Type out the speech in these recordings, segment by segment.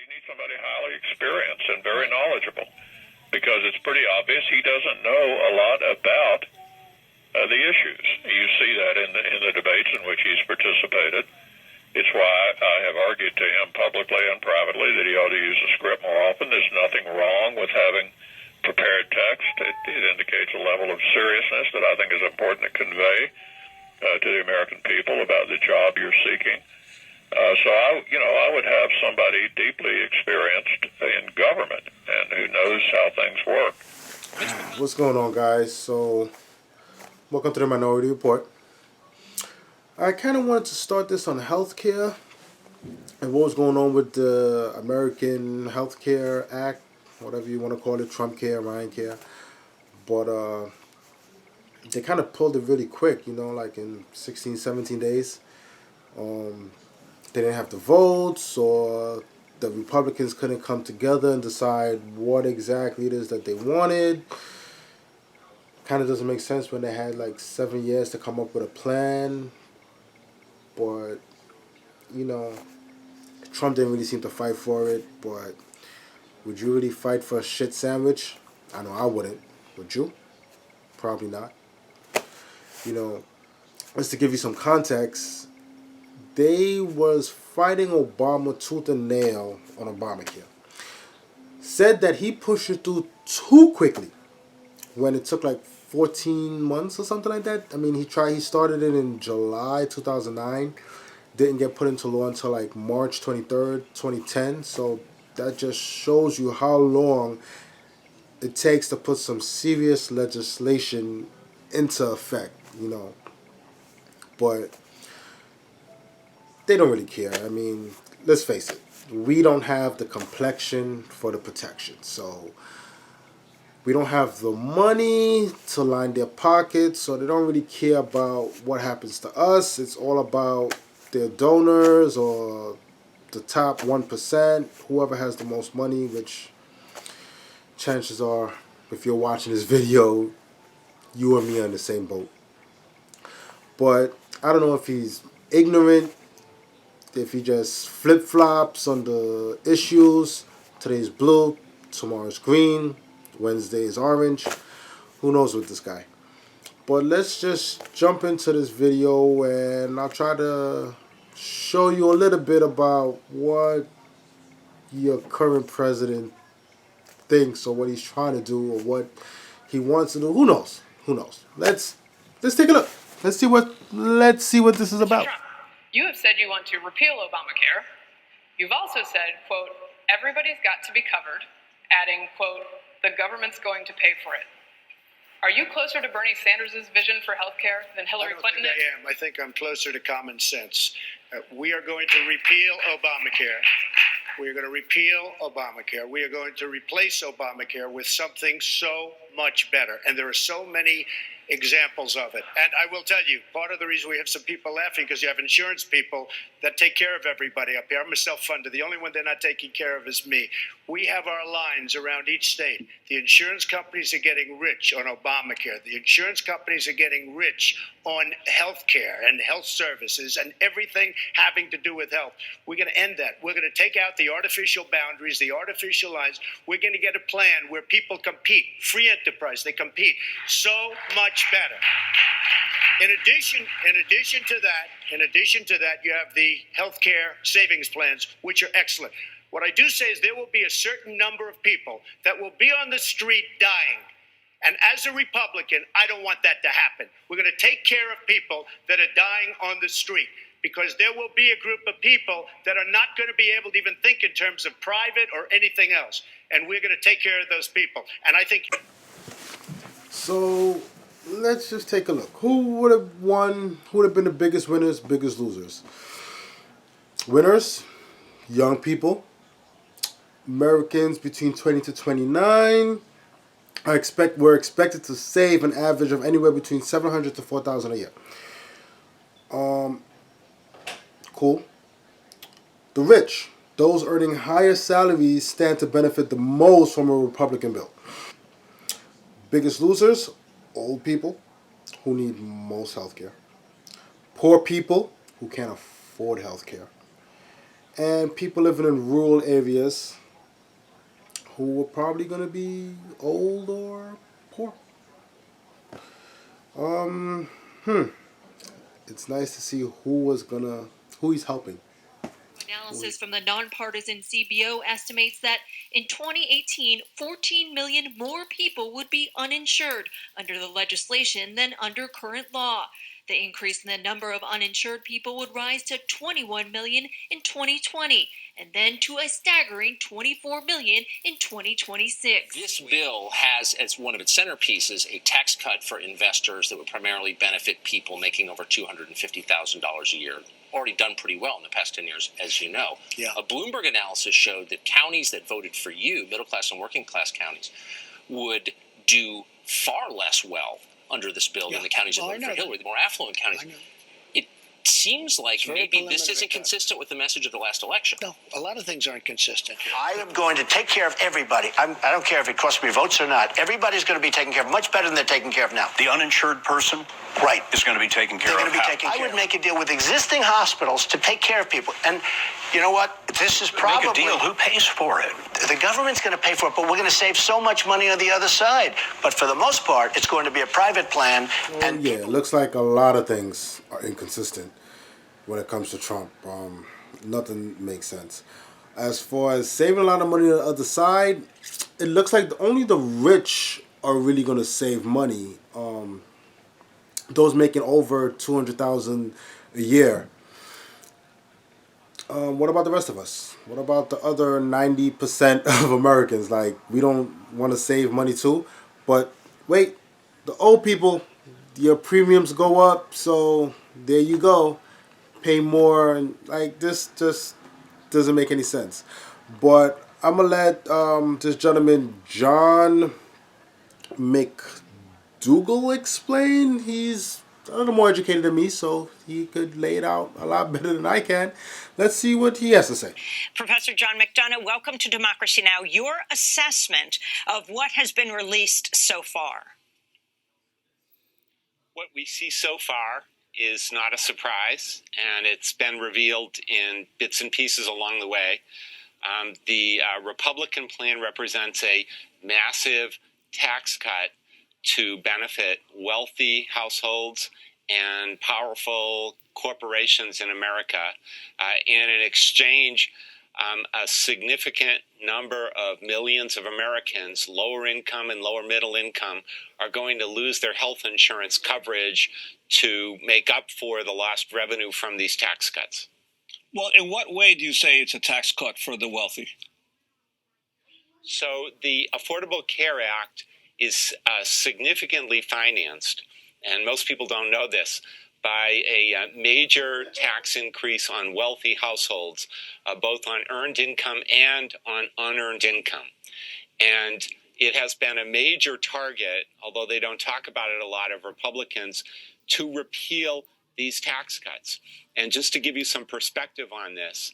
need somebody highly experienced and very knowledgeable because it's pretty obvious he doesn't know a lot about the issues. You see that in the debates in which he's participated. It's why I have argued to him publicly and privately that he ought to use the script more often. There's nothing wrong with having prepared text. It indicates a level of seriousness that I think is important to convey to the American people about the job you're seeking. So I would have somebody deeply experienced in government and who knows how things work. What's going on, guys? So, welcome to the Minority Report. I kind of wanted to start this on healthcare and what was going on with the American Healthcare Act, whatever you want to call it, trumpcare, Ryancare. But they kind of pulled it really quick, like in 16, 17 days. They didn't have the votes, or the Republicans couldn't come together and decide what exactly it is that they wanted. Kind of doesn't make sense when they had like 7 years to come up with a plan. But, Trump didn't really seem to fight for it. But would you really fight for a shit sandwich? I know I wouldn't. Would you? Probably not. Just to give you some context, they was fighting Obama tooth and nail on Obamacare. Said that he pushed it through too quickly when it took like 14 months or something like that. I mean, he started it in July 2009. Didn't get put into law until like March 23rd, 2010. So that just shows you how long it takes to put some serious legislation into effect, But they don't really care. I mean, let's face it. We don't have the complexion for the protection. So we don't have the money to line their pockets. So they don't really care about what happens to us. It's all about their donors or the top 1%, whoever has the most money, which chances are, if you're watching this video, you and me are in the same boat. But I don't know if he's ignorant, if he just flip-flops on the issues. Today's blue, tomorrow's green, Wednesday is orange. Who knows with this guy? But let's just jump into this video and I'll try to show you a little bit about what your current president thinks or what he's trying to do or what he wants to do. Who knows? Let's take a look. Let's see what this is about. Trump, you have said you want to repeal Obamacare. You've also said, quote, everybody's got to be covered, adding, quote, the government's going to pay for it. Are you closer to Bernie Sanders' vision for healthcare than Hillary Clinton is? I am. I think I'm closer to common sense. We are going to repeal Obamacare. We are going to repeal Obamacare. We are going to replace Obamacare with something so much better. And there are so many examples of it. And I will tell you, part of the reason we have some people laughing because you have insurance people that take care of everybody up here. I'm a self-funder. The only one they're not taking care of is me. We have our lines around each state. The insurance companies are getting rich on Obamacare. The insurance companies are getting rich on health care and health services and everything having to do with health. We're going to end that. We're going to take out the artificial boundaries, the artificial lines. We're going to get a plan where people compete. Free enterprise, they compete so much better. In addition to that, you have the health care savings plans, which are excellent. What I do say is there will be a certain number of people that will be on the street dying. And as a Republican, I don't want that to happen. We're going to take care of people that are dying on the street because there will be a group of people that are not going to be able to even think in terms of private or anything else. And we're going to take care of those people. And I think... So let's just take a look. Who would have won? Who would have been the biggest winners, biggest losers? Winners, young people. Americans between 20 to 29 we're expected to save an average of anywhere between $700 to $4,000 a year. Cool. The rich, those earning higher salaries, stand to benefit the most from a Republican bill. Biggest losers, old people who need most health care. Poor people who can't afford health care. and people living in rural areas who are probably going to be old or poor. It's nice to see who he's helping. Analysis from the nonpartisan CBO estimates that in 2018, 14 million more people would be uninsured under the legislation than under current law. The increase in the number of uninsured people would rise to 21 million in 2020 and then to a staggering 24 million in 2026. This bill has as one of its centerpieces a tax cut for investors that would primarily benefit people making over $250,000 a year. Already done pretty well in the past 10 years, as you know. Yeah. A Bloomberg analysis showed that counties that voted for you, middle class and working class counties, would do far less well under this bill than the counties that voted for Hillary, the more affluent counties. It seems like maybe this isn't consistent with the message of the last election. No, a lot of things aren't consistent. I am going to take care of everybody. I don't care if it costs me votes or not. Everybody's going to be taken care of much better than they're taken care of now. The uninsured person Right. is going to be taken care They're of. going to be taken care of. I would make a deal with existing hospitals to take care of people. And you know what? This is probably... Make a deal. Who pays for it? The government's going to pay for it, but we're going to save so much money on the other side. But for the most part, it's going to be a private plan. And Yeah, it looks like a lot of things are inconsistent when it comes to Trump. Nothing makes sense. As far as saving a lot of money on the other side, it looks like only the rich are really going to save money. Those making over $200,000 a year. What about the rest of us? What about the other 90% of Americans? Like, we don't want to save money too. But wait, the old people, your premiums go up, so there you go. Pay more, and like this just doesn't make any sense. But I'm gonna let this gentleman John McDougal explain. He's a little more educated than me, so he could lay it out a lot better than I can. Let's see what he has to say. Professor John McDonough, welcome to Democracy Now! Your assessment of what has been released so far. What we see so far is not a surprise, and it's been revealed in bits and pieces along the way. The Republican plan represents a massive tax cut to benefit wealthy households and powerful corporations in America. And in exchange, a significant number of millions of Americans, lower income and lower middle income, are going to lose their health insurance coverage to make up for the lost revenue from these tax cuts. Well, in what way do you say it's a tax cut for the wealthy? So the Affordable Care Act is significantly financed, and most people don't know this, by a major tax increase on wealthy households, both on earned income and on unearned income. And it has been a major target, although they don't talk about it a lot, of Republicans to repeal these tax cuts. And just to give you some perspective on this,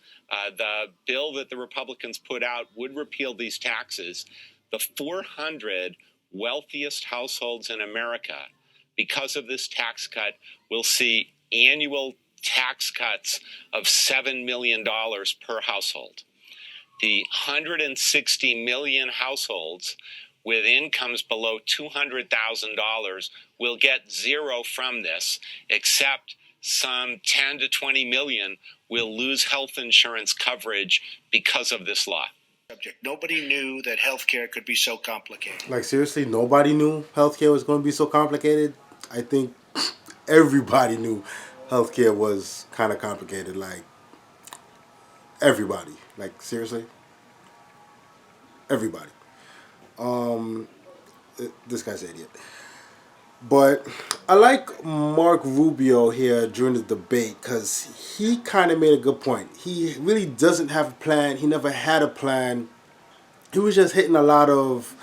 the bill that the Republicans put out would repeal these taxes. The 400 wealthiest households in America, because of this tax cut, will see annual tax cuts of $7 million per household. The 160 million households with incomes below $200,000 will get zero from this, except some 10 to 20 million will lose health insurance coverage because of this law. Nobody knew that healthcare could be so complicated. Like, seriously, nobody knew healthcare was going to be so complicated? I think everybody knew healthcare was kind of complicated. Like, everybody. Like, seriously? Everybody. This guy's an idiot. But I like Mark Rubio here during the debate because he kind of made a good point. He really doesn't have a plan. He never had a plan. He was just hitting a lot of,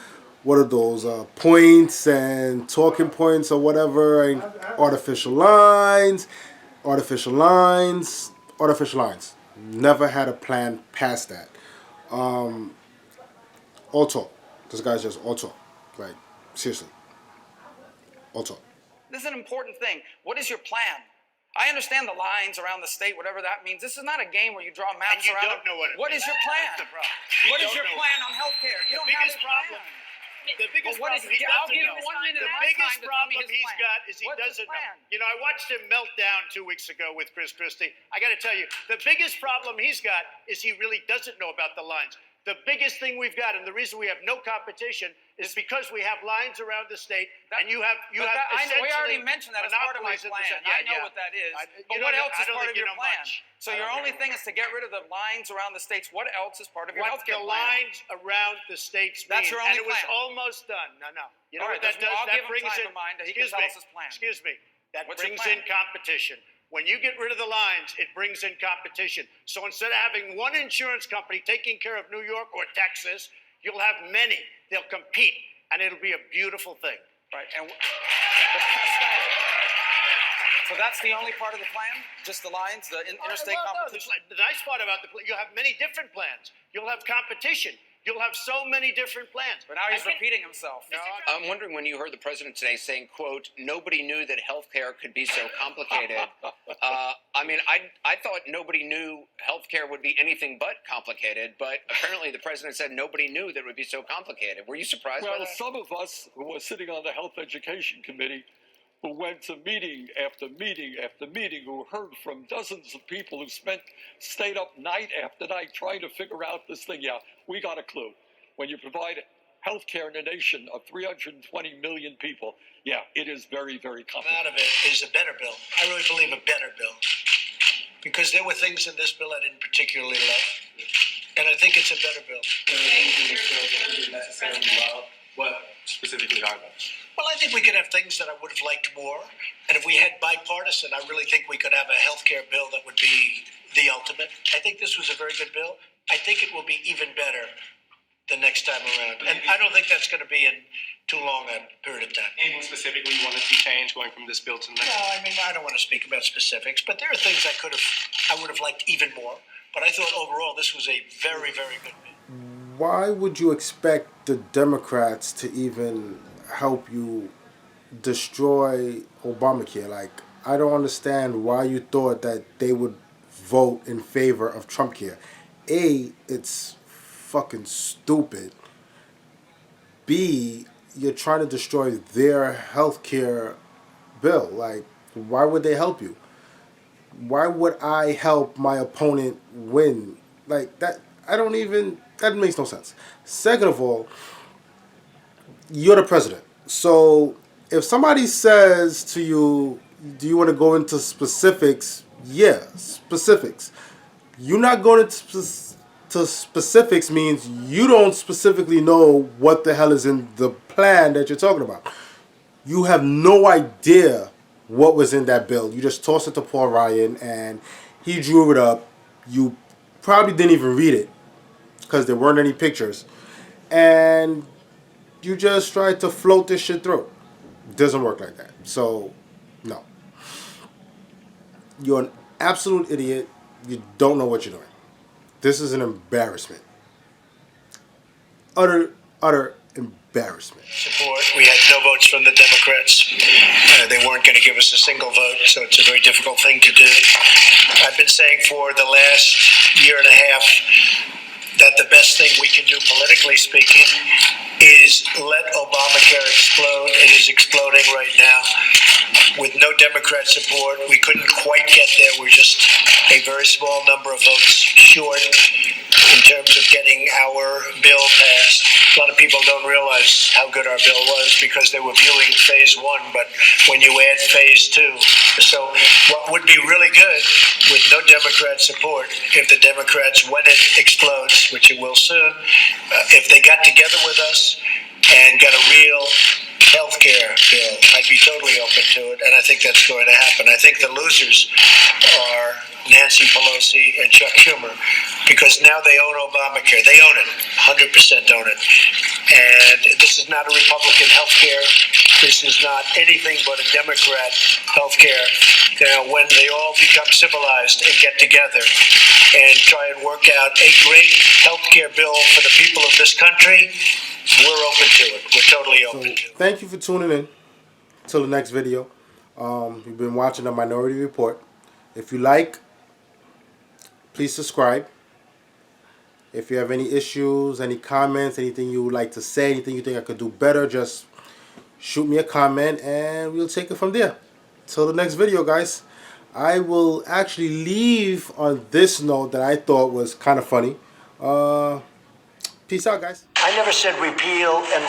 what are those, points and talking points or whatever, and artificial lines. Never had a plan past that. All talk. This guy's just all talk. Like, seriously. All talk. This is an important thing. What is your plan? I understand the lines around the state, whatever that means. This is not a game where you draw maps and you around. don't know what it What means. is your plan? That's the problem. What is your plan on health care? You don't have a plan. The biggest Well, problem he doesn't I'll give know. him 1 minute. The biggest problem he's got is he doesn't know. You know, I watched him melt down 2 weeks ago with Chris Christie. I got to tell you, the biggest problem he's got is he really doesn't know about the lines. The biggest thing we've got, and the reason we have no competition, is because we have lines around the state, and you have essentially. We already mentioned that as part of my plan. I know what that is. But what else is part of your plan? So your only thing is to get rid of the lines around the states. What else is part of your health care plan? What the lines around the states mean. That's your only plan. And it was almost done. No. You know what that does? I'll That give him brings time in. of mind that he can tell us his plan. Excuse me. That What's your brings plan? in competition. When you get rid of the lines, it brings in competition. So instead of having one insurance company taking care of New York or Texas, you'll have many. They'll compete, and it'll be a beautiful thing. Right. And so that's the only part of the plan? Just the lines, the interstate competition? The nice part about the plan, you'll have many different plans. You'll have competition. You'll have so many different plans. But now he's repeating himself. I'm wondering, when you heard the president today saying, quote, nobody knew that healthcare could be so complicated. I mean, I thought nobody knew healthcare would be anything but complicated, but apparently the president said nobody knew that it would be so complicated. Were you surprised by that? Well, some of us who were sitting on the Health Education Committee, who went to meeting after meeting after meeting, who heard from dozens of people who stayed up night after night trying to figure out this thing. Yeah, we got a clue. When you provide health care in a nation of 320 million people, yeah, it is very, very complicated. Out of it is a better bill. I really believe a better bill. Because there were things in this bill I didn't particularly love. And I think it's a better bill. What specifically are those? Well, I think we could have things that I would have liked more. And if we had bipartisan, I really think we could have a health care bill that would be the ultimate. I think this was a very good bill. I think it will be even better the next time around. And I don't think that's going to be in too long a period of time. Anything specifically you want to see change going from this bill to the next? No, I mean, I don't want to speak about specifics, but there are things I would have liked even more. But I thought overall this was a very, very good bill. Why would you expect the Democrats to even help you destroy Obamacare? Like, I don't understand why you thought that they would vote in favor of Trumpcare. A, it's fucking stupid. B, you're trying to destroy their healthcare bill. Like, why would they help you? Why would I help my opponent win? Like, that makes no sense. Second of all, you're the president. So if somebody says to you, do you want to go into specifics? Yeah, specifics. You're not going into specifics means you don't specifically know what the hell is in the plan that you're talking about. You have no idea what was in that bill. You just tossed it to Paul Ryan and he drew it up. You probably didn't even read it because there weren't any pictures. And you just tried to float this shit through. It doesn't work like that. So, no. You're an absolute idiot. You don't know what you're doing. This is an embarrassment. Utter embarrassment. Support. We had no votes from the Democrats. They weren't going to give us a single vote, so it's a very difficult thing to do. I've been saying for the last year and a half that the best thing we can do, politically speaking, is let Obamacare explode. It is exploding right now. With no Democrat support, we couldn't quite get there. We're just a very small number of votes short in terms of getting our bill passed. A lot of people don't realize how good our bill was because they were viewing phase one, but when you add phase two. So what would be really good with no Democrat support, if the Democrats, when it explodes, which it will soon, if they got together with us and got a real health care bill, I'd be totally open to it, and I think that's going to happen. I think the losers are Nancy Pelosi and Chuck Schumer, because now they own Obamacare. They own it, 100% own it. And this is not a Republican health care. This is not anything but a Democrat health care. When they all become civilized and get together and try and work out a great health care bill for the people of this country, we're open to it. We're totally open to it. Thank you for tuning in. Till the next video. You've been watching the Minority Report. If you like, please subscribe. If you have any issues, any comments, anything you would like to say, anything you think I could do better, just shoot me a comment and we'll take it from there. Till the next video, guys. I will actually leave on this note that I thought was kind of funny. Peace out, guys. I never said repeal and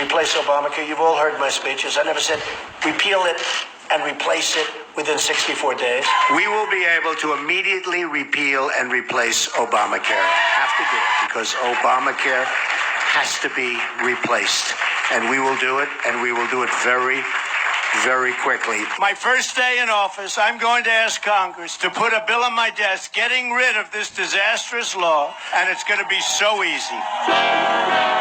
replace Obamacare. You've all heard my speeches. I never said repeal it and replace it within 64 days. We will be able to immediately repeal and replace Obamacare. Have to do it because Obamacare has to be replaced. And we will do it, and we will do it very, very quickly. My first day in office, I'm going to ask Congress to put a bill on my desk getting rid of this disastrous law, and it's going to be so easy.